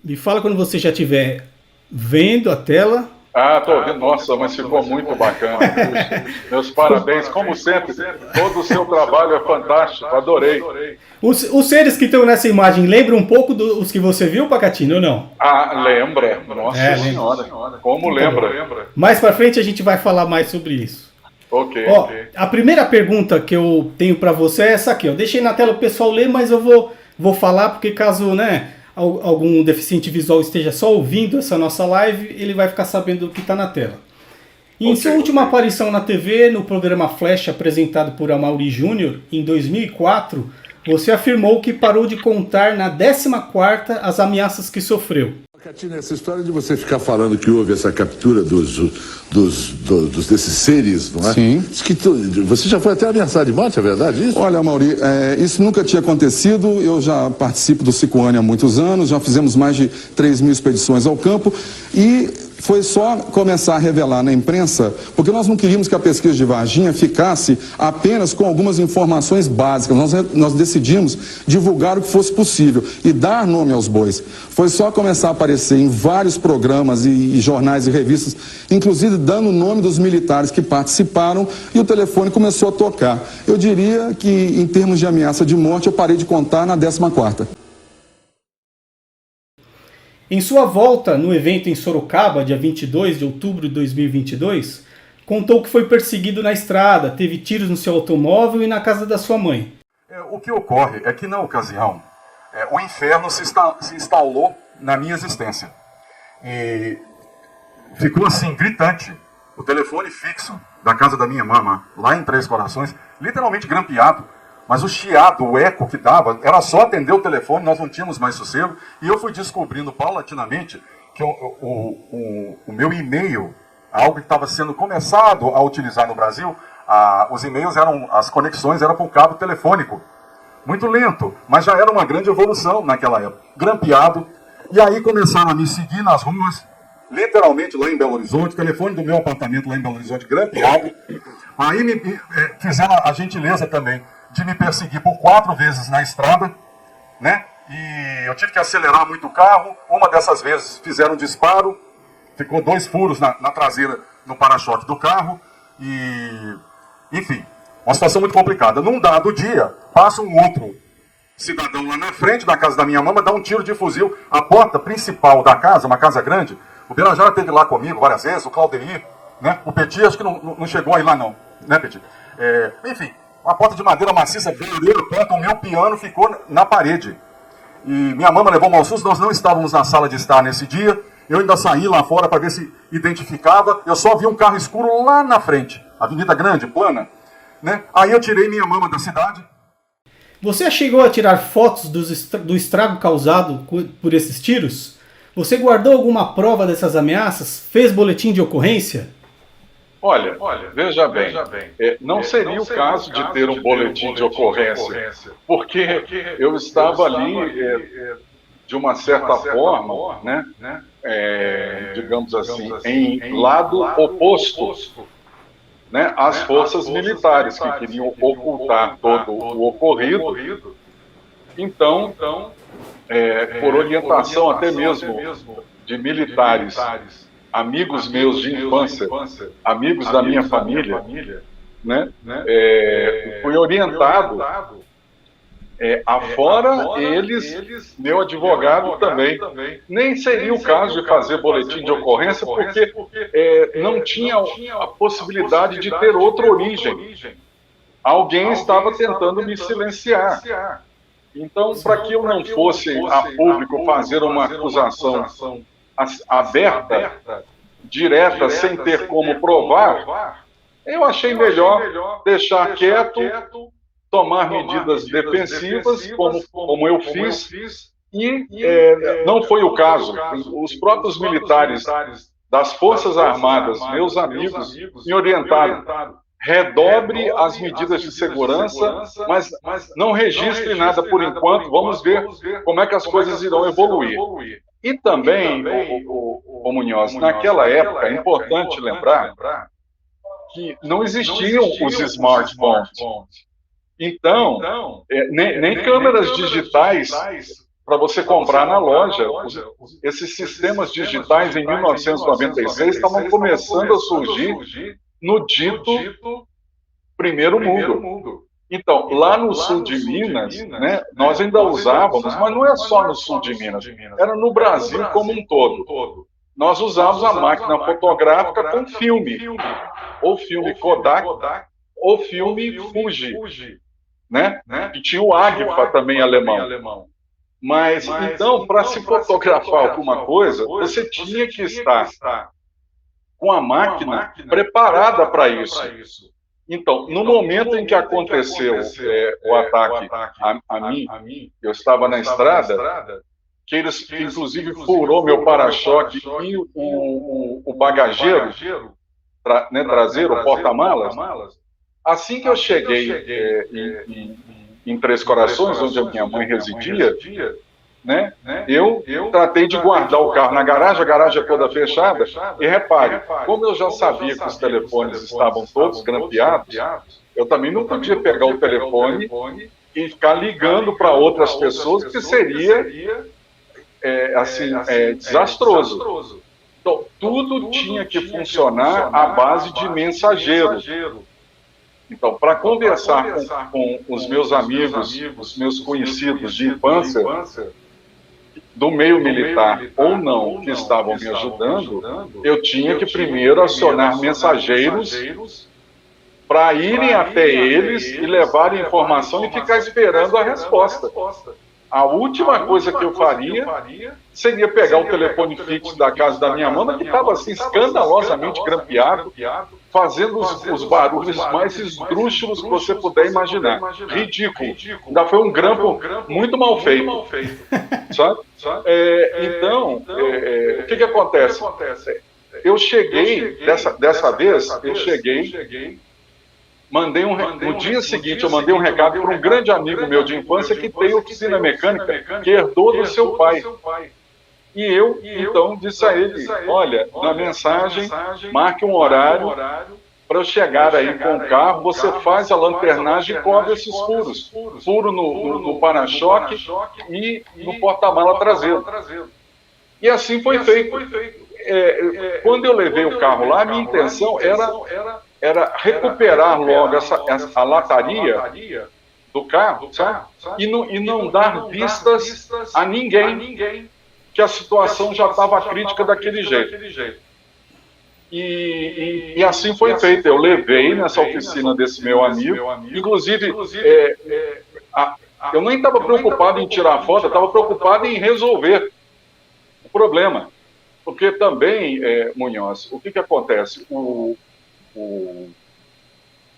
Me fala quando você já estiver vendo a tela. Ah, tô ouvindo. Nossa, mas ficou muito bacana. Puxa, meus parabéns, como sempre. Todo o seu trabalho é fantástico, adorei. Os seres que estão nessa imagem lembram um pouco dos que você viu, Pacatino, ou não? Ah, lembra? Nossa Lembra. Senhora, como Então, tá lembra? mais pra frente a gente vai falar mais sobre isso. Ok. Ó, a primeira pergunta que eu tenho pra você é essa aqui. Eu deixei na tela o pessoal ler, mas eu vou falar porque caso, né, algum deficiente visual esteja só ouvindo essa nossa live, ele vai ficar sabendo do que está na tela. Em sua última aparição na TV, no programa Flash apresentado por Amaury Júnior, em 2004, você afirmou que parou de contar na 14ª as ameaças que sofreu. Catina, essa história de você ficar falando que houve essa captura desses seres, não é? Sim. Diz que você já foi até ameaçado de morte, é verdade isso? Olha, Mauri, isso nunca tinha acontecido. Eu já participo do Cicoane há muitos anos, já fizemos mais de 3.000 expedições ao campo e foi só começar a revelar na imprensa, porque nós não queríamos que a pesquisa de Varginha ficasse apenas com algumas informações básicas. Nós decidimos divulgar o que fosse possível e dar nome aos bois. Foi só começar a aparecer em vários programas e jornais e revistas, inclusive dando o nome dos militares que participaram, e o telefone começou a tocar. Eu diria que, em termos de ameaça de morte, eu parei de contar na 14ª. Em sua volta no evento em Sorocaba, dia 22 de outubro de 2022, contou que foi perseguido na estrada, teve tiros no seu automóvel e na casa da sua mãe. O que ocorre é que, na ocasião, o inferno se instalou na minha existência. E ficou assim, gritante. O telefone fixo da casa da minha mama, lá em Três Corações, literalmente grampeado. Mas o chiado, o eco que dava, era só atender o telefone, nós não tínhamos mais sossego. E eu fui descobrindo paulatinamente que o meu e-mail, algo que estava sendo começado a utilizar no Brasil, os e-mails as conexões eram por cabo telefônico. Muito lento, mas já era uma grande evolução naquela época. Grampeado. E aí começaram a me seguir nas ruas, literalmente lá em Belo Horizonte, o telefone do meu apartamento lá em Belo Horizonte grampeado. Aí fizeram a gentileza também de me perseguir por 4 vezes na estrada, né? E eu tive que acelerar muito o carro. Uma dessas vezes fizeram um disparo, ficou 2 furos na traseira, no para-choque do carro. E, enfim, uma situação muito complicada. Num dado dia, passa um outro cidadão lá na frente da casa da minha mãe, dá um tiro de fuzil. A porta principal da casa, uma casa grande, o Birajara esteve lá comigo várias vezes, o Claudeir, né? O Petit acho que não chegou aí lá não, né, Petit? Enfim, uma porta de madeira maciça, verdadeira porta, o meu piano ficou na parede. E minha mãe levou um mau susto, nós não estávamos na sala de estar nesse dia. Eu ainda saí lá fora para ver se identificava. Eu só vi um carro escuro lá na frente, avenida grande, plana, né? Aí eu tirei minha mama da cidade. Você chegou a tirar fotos do estrago causado por esses tiros? Você guardou alguma prova dessas ameaças? Fez boletim de ocorrência? Olha, veja bem, não seria o caso de ter um boletim de ocorrência, porque eu estava ali, de uma certa forma, né, digamos assim, em lado oposto, né, às forças militares que queriam ocultar todo o ocorrido. Então, por orientação até mesmo de militares, amigos meus de infância, amigos da minha família, né, fui orientado, afora eles, meu advogado também. Nem seria o caso de fazer boletim de ocorrência, porque não tinha a possibilidade de ter outra origem. Alguém estava tentando me silenciar. Então, para que eu não fosse a público fazer uma acusação aberta, direta, sem ter como provar, eu achei melhor deixar quieto, tomar medidas defensivas, como eu fiz, e não foi o caso. Os próprios militares das Forças Armadas, meus amigos, me orientaram: redobre as medidas de segurança, mas não registre nada por enquanto, vamos ver como é que as coisas irão evoluir. E também, o Munhoz, naquela época, é importante lembrar que não existiam os smartphones. Então, nem câmeras digitais para você comprar na loja. Esses sistemas digitais em 1996 estavam começando a surgir no dito primeiro mundo. Então, lá no sul de Minas, né, nós ainda usávamos, mas não é só no sul de Minas, era no Brasil como um todo. Nós usávamos a máquina fotográfica com filme, ou filme Kodak, ou filme Fuji, né? E tinha o Agfa também alemão. Mas, então, para se fotografar alguma coisa, você tinha que estar com a máquina preparada para isso. Então, no momento em que aconteceu o ataque a mim, eu estava na estrada, que eles, inclusive, furou meu para-choque e o bagageiro, traseiro, o porta-malas. Assim que eu cheguei em Três Corações, onde a minha mãe residia, né, eu tratei de guardar o carro na garagem, a garagem é toda fechada, e repare, como eu já sabia que os telefones estavam todos grampeados, eu também não podia pegar o telefone e ficar ligando para outras pessoas, que seria desastroso. Então, tudo tinha que funcionar à base de mensageiro. Então, para conversar com os meus amigos, os meus conhecidos de infância, do meio militar ou não, que estavam me ajudando, eu tinha que primeiro acionar mensageiros para irem até eles e levarem informação e ficar esperando a resposta. A última coisa que eu faria seria pegar o telefone fixo da casa da minha mãe, que estava assim, escandalosamente grampeado, fazendo os barulhos mais esdrúxulos que você puder imaginar. Ridículo. Ainda foi um grampo muito mal feito. Sabe? Então, o que acontece? Eu cheguei, dessa vez, mandei no dia seguinte, eu mandei um recado para um grande amigo meu de infância que tem oficina mecânica, que herdou do seu pai. E eu, então, disse a ele, olha, na mensagem, marque um horário para eu chegar aí com o carro, você faz a lanternagem e cobre esses furos. Furo no para-choque e no porta-mala traseiro. E assim foi feito. Quando eu levei o carro lá, a minha intenção era recuperar logo a lataria do carro, sabe? E não dar vistas a ninguém, que a situação já estava crítica daquele jeito. E assim foi feito. Eu levei nessa oficina desse meu amigo, inclusive, eu nem estava preocupado em tirar foto, eu estava preocupado em resolver o problema. Porque também, Munhoz, o que acontece?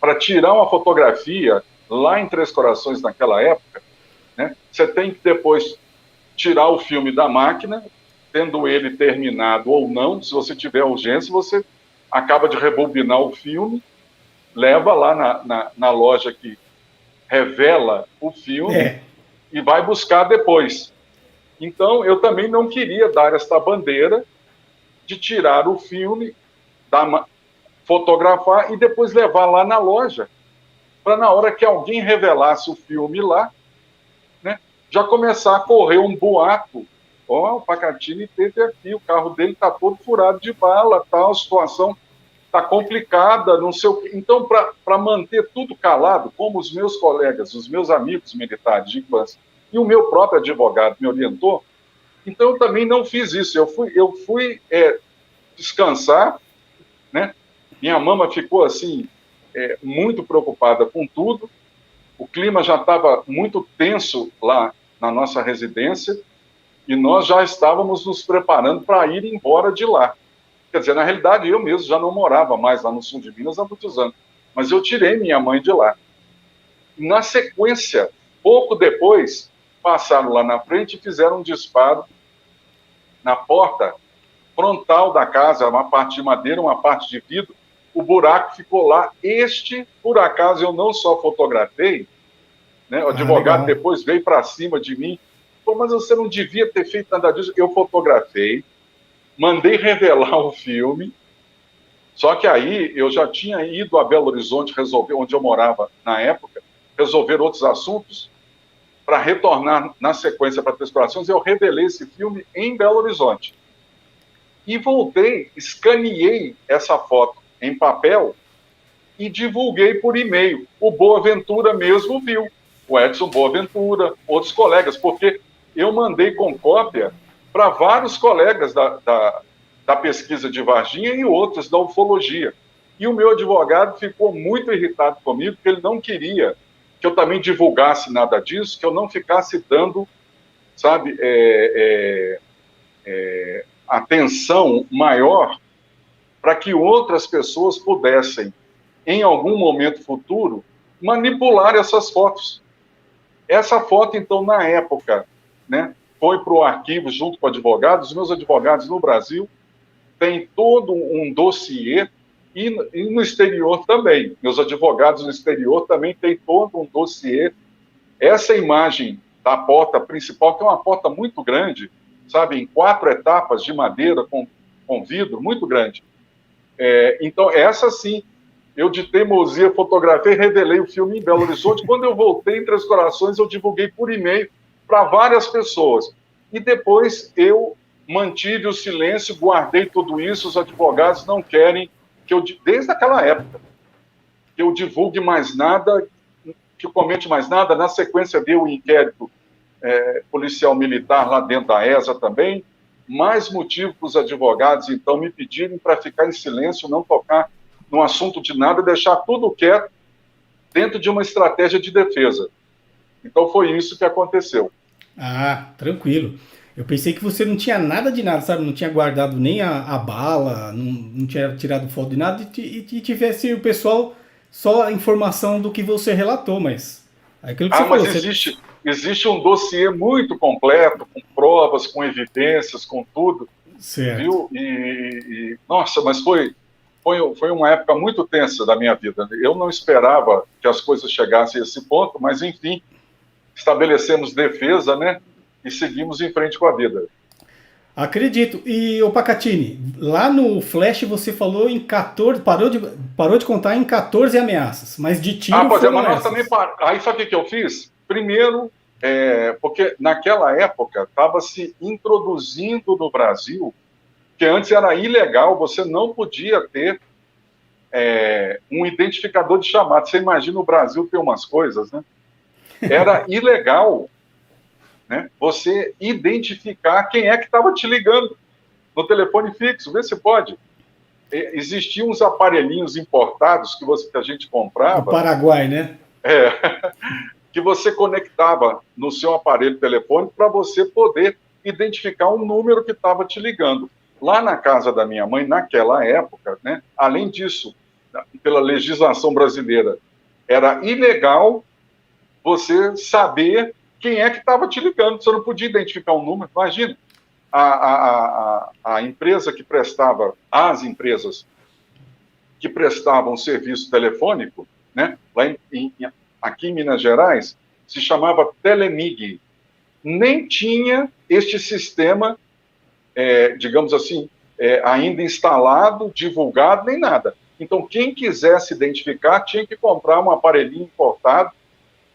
Para tirar uma fotografia lá em Três Corações naquela época, né, você tem que depois tirar o filme da máquina, tendo ele terminado ou não. Se você tiver urgência, você acaba de rebobinar o filme, leva lá na loja que revela o filme e vai buscar depois. Então, eu também não queria dar esta bandeira de tirar o filme, fotografar e depois levar lá na loja, para na hora que alguém revelasse o filme lá, né, já começar a correr um boato. O Pacatini teve aqui, o carro dele está todo furado de bala, tal, a situação está complicada, não sei o quê. Então, para manter tudo calado, como os meus colegas, os meus amigos militares de infância e o meu próprio advogado me orientou, então eu também não fiz isso. Eu fui descansar, né? Minha mama ficou assim, muito preocupada com tudo. O clima já estava muito tenso lá na nossa residência e nós já estávamos nos preparando para ir embora de lá. Quer dizer, na realidade, eu mesmo já não morava mais lá no sul de Minas há muitos anos, mas eu tirei minha mãe de lá. Na sequência, pouco depois, passaram lá na frente e fizeram um disparo na porta frontal da casa, uma parte de madeira, uma parte de vidro. O buraco ficou lá. Por acaso, eu não só fotografei, né? O advogado depois veio para cima de mim. Pô, mas você não devia ter feito nada disso. Eu fotografei, mandei revelar o filme, só que aí eu já tinha ido a Belo Horizonte resolver, onde eu morava na época, resolver outros assuntos. para retornar na sequência para Três Corações, eu revelei esse filme em Belo Horizonte. E voltei, escaneei essa foto em papel e divulguei por e-mail. O Boaventura mesmo viu, o Edson Boaventura, outros colegas, porque eu mandei com cópia para vários colegas da pesquisa de Varginha e outros da ufologia. E o meu advogado ficou muito irritado comigo, porque ele não queria que eu também divulgasse nada disso, que eu não ficasse dando, sabe, atenção maior para que outras pessoas pudessem, em algum momento futuro, manipular essas fotos. Essa foto, então, na época, né, foi para o arquivo junto com advogados. Os meus advogados no Brasil têm todo um dossiê, e no exterior também. Meus advogados no exterior também têm todo um dossiê. Essa imagem da porta principal, que é uma porta muito grande, sabe, em 4 etapas de madeira com vidro, muito grande. Então, essa sim, eu de teimosia fotografei e revelei o filme em Belo Horizonte. Quando eu voltei em Três Corações, eu divulguei por e-mail para várias pessoas. E depois eu mantive o silêncio, guardei tudo isso. Os advogados não querem que eu, desde aquela época, que eu divulgue mais nada, que eu comente mais nada. Na sequência veio o inquérito policial militar lá dentro da ESA também. Mais motivo para os advogados, então, me pedirem para ficar em silêncio, não tocar no assunto de nada, deixar tudo quieto dentro de uma estratégia de defesa. Então, foi isso que aconteceu. Ah, tranquilo. Eu pensei que você não tinha nada de nada, sabe? Não tinha guardado nem a bala, não tinha tirado foto de nada e tivesse o pessoal só a informação do que você relatou, mas... Aquilo que você mas falou, existe um dossiê muito completo, com provas, com evidências, com tudo. certo. Viu? Nossa, mas foi uma época muito tensa da minha vida. Eu não esperava que as coisas chegassem a esse ponto, mas, enfim, estabelecemos defesa, né? E seguimos em frente com a vida. Acredito. E, ô Pacatini, lá no Flash você falou em 14, parou de contar em 14 ameaças, mas de tiro Pois foram mas nós essas. também Aí sabe o que eu fiz? Primeiro, porque naquela época estava se introduzindo no Brasil, que antes era ilegal, você não podia ter um identificador de chamada. Você imagina o Brasil ter umas coisas, né? Era ilegal, né, você identificar quem é que estava te ligando no telefone fixo, vê se pode. Existiam uns aparelhinhos importados que a gente comprava. Do Paraguai, né? Que você conectava no seu aparelho telefônico para você poder identificar um número que estava te ligando. Lá na casa da minha mãe, naquela época, né, além disso, pela legislação brasileira, era ilegal você saber quem é que estava te ligando. Você não podia identificar um número. Imagina, a empresa que prestava, as empresas que prestavam serviço telefônico, né, lá aqui em Minas Gerais, se chamava Telemig. Nem tinha este sistema, digamos assim, ainda instalado, divulgado, nem nada. Então, quem quisesse identificar tinha que comprar um aparelhinho importado,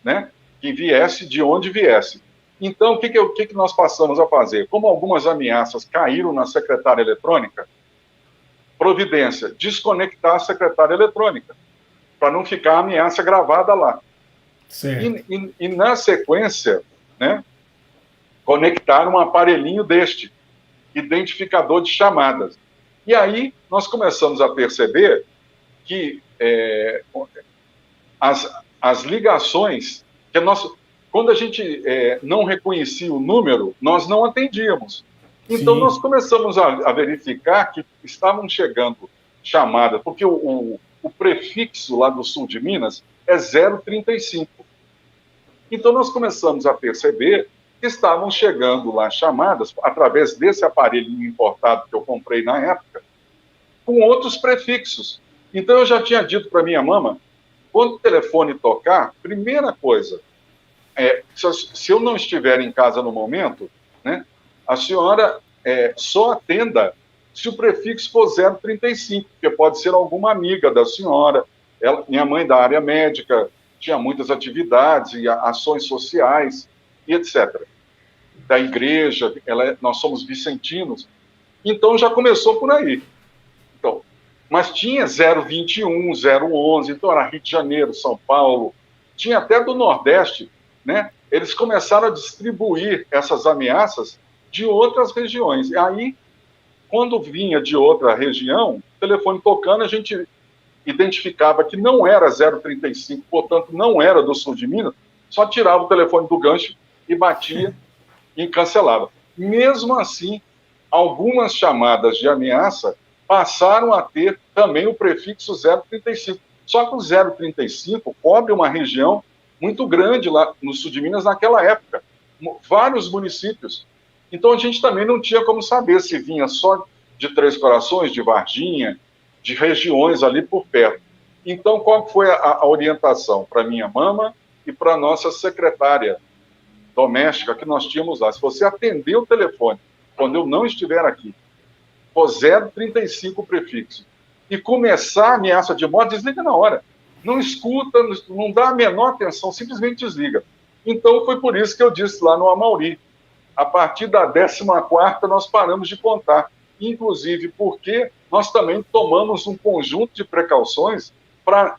né, que viesse de onde viesse. Então, o que nós passamos a fazer? Como algumas ameaças caíram na secretária eletrônica, providência, desconectar a secretária eletrônica, para não ficar a ameaça gravada lá. Certo. E na sequência, né, conectar um aparelhinho deste, identificador de chamadas. E aí nós começamos a perceber que as ligações, quando a gente não reconhecia o número, nós não atendíamos. Então, nós começamos a verificar que estavam chegando chamadas, porque o prefixo lá do sul de Minas é 035. Então, nós começamos a perceber que estavam chegando lá chamadas, através desse aparelhinho importado que eu comprei na época, com outros prefixos. Então, eu já tinha dito para minha mama, quando o telefone tocar, primeira coisa, se eu não estiver em casa no momento, né, a senhora só atenda se o prefixo for 035, porque pode ser alguma amiga da senhora. Minha mãe da área médica, tinha muitas atividades e ações sociais, e etc. Da igreja, nós somos vicentinos, então já começou por aí. Então, mas tinha 021, 011, então era Rio de Janeiro, São Paulo, tinha até do Nordeste, né? Eles começaram a distribuir essas ameaças de outras regiões. E aí, quando vinha de outra região, o telefone tocando, a gente identificava que não era 035, portanto, não era do sul de Minas, só tirava o telefone do gancho e batia e cancelava. Mesmo assim, algumas chamadas de ameaça passaram a ter também o prefixo 035. Só que o 035 cobre uma região muito grande lá no sul de Minas naquela época, vários municípios. Então a gente também não tinha como saber se vinha só de Três Corações, de Varginha, de regiões ali por perto. Então qual foi a orientação para minha mama e para a nossa secretária doméstica que nós tínhamos lá? Se você atender o telefone quando eu não estiver aqui, for 035 o prefixo, e começar a ameaça de morte, desliga na hora. Não escuta, não dá a menor atenção, simplesmente desliga. Então foi por isso que eu disse lá no Amauri, a partir da 14ª nós paramos de contar, inclusive porque nós também tomamos um conjunto de precauções para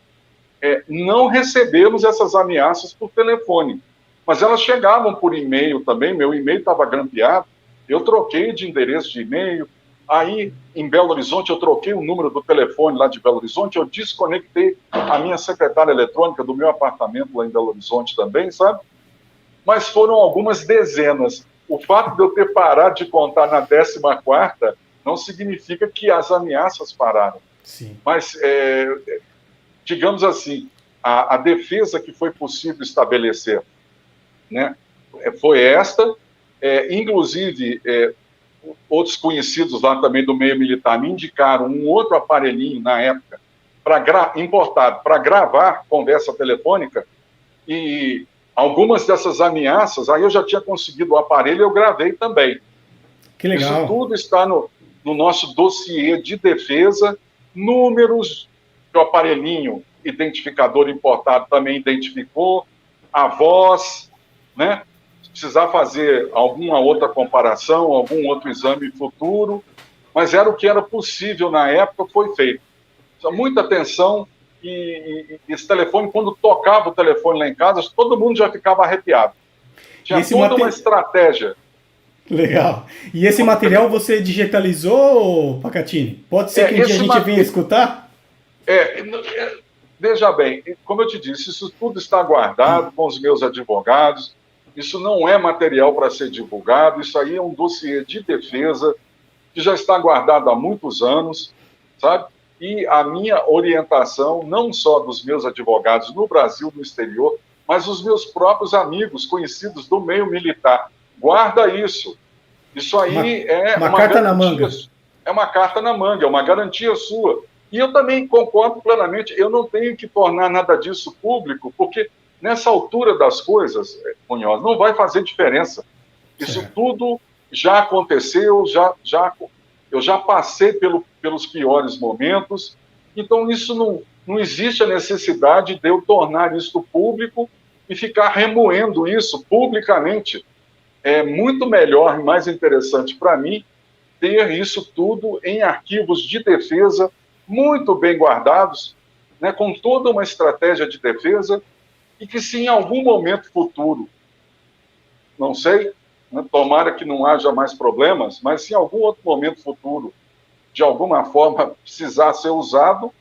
não recebermos essas ameaças por telefone. Mas elas chegavam por e-mail também, meu e-mail estava grampeado, eu troquei de endereço de e-mail, aí em Belo Horizonte eu troquei o número do telefone lá de Belo Horizonte, eu desconectei a minha secretária eletrônica do meu apartamento lá em Belo Horizonte também, sabe? Mas foram algumas dezenas. O fato de eu ter parado de contar na 14ª não significa que as ameaças pararam. Sim. Mas, digamos assim, a defesa que foi possível estabelecer, né, foi esta. Inclusive, outros conhecidos lá também do meio militar me indicaram um outro aparelhinho na época importado para gravar conversa telefônica, e algumas dessas ameaças, aí eu já tinha conseguido o aparelho e eu gravei também. Que legal. Isso tudo está no nosso dossiê de defesa, números que o aparelhinho identificador importado também identificou, a voz, né? Se precisar fazer alguma outra comparação, algum outro exame futuro, mas era o que era possível na época, foi feito. Muita atenção, e esse telefone, quando tocava o telefone lá em casa, todo mundo já ficava arrepiado. Tinha toda uma estratégia. Legal. E esse material você digitalizou, Pacatini? Pode ser que um dia a gente venha escutar? Veja bem, como eu te disse, isso tudo está guardado com os meus advogados, isso não é material para ser divulgado, isso aí é um dossiê de defesa que já está guardado há muitos anos, sabe? E a minha orientação, não só dos meus advogados no Brasil, no exterior, mas os meus próprios amigos, conhecidos do meio militar. Guarda isso. Isso aí é uma carta na manga. É uma carta na manga, é uma garantia sua. E eu também concordo plenamente, eu não tenho que tornar nada disso público, porque nessa altura das coisas, Munhoz, não vai fazer diferença. Isso tudo já aconteceu, eu já passei pelos piores momentos, então isso não existe a necessidade de eu tornar isso público e ficar remoendo isso publicamente. É muito melhor e mais interessante para mim ter isso tudo em arquivos de defesa, muito bem guardados, né, com toda uma estratégia de defesa, e que se em algum momento futuro, não sei, né, tomara que não haja mais problemas, mas se em algum outro momento futuro, de alguma forma, precisar ser usado,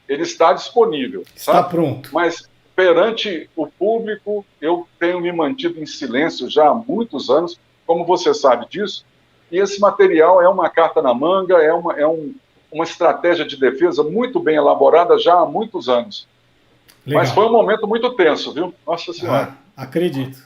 ele está disponível. Está pronto. Mas perante o público, eu tenho me mantido em silêncio já há muitos anos, como você sabe disso, e esse material é uma carta na manga, é uma estratégia de defesa muito bem elaborada já há muitos anos. Legal. Mas foi um momento muito tenso, viu? Nossa Senhora. Acredito.